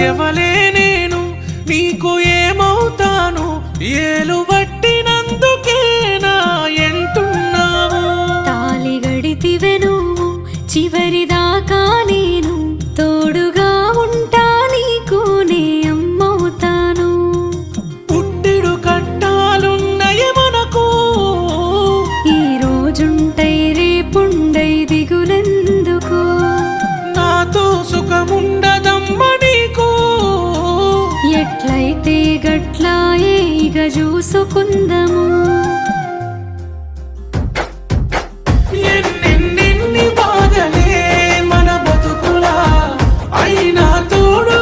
ఎవలే నేను నీకు ఏమవుతాను ఏలు పట్టినందుకేనా ఎంటున్నావు తాలి గడితివె నువ్వు చివరిదాకా నేను తోడుగా ఉంటా నీకు నే అమ్మవుతాను పుట్టిడు కట్టాలున్నయ మనకు ఈ రోజుంటై రేపుండై దిగులెందుకు నాతో సుఖముండదమ్మ నీకు ఎట్లయితే గట్లాయే ఇక చూసుకుందము ఎన్నెన్ని బాధలే మన బతుకులా అయినా తోడు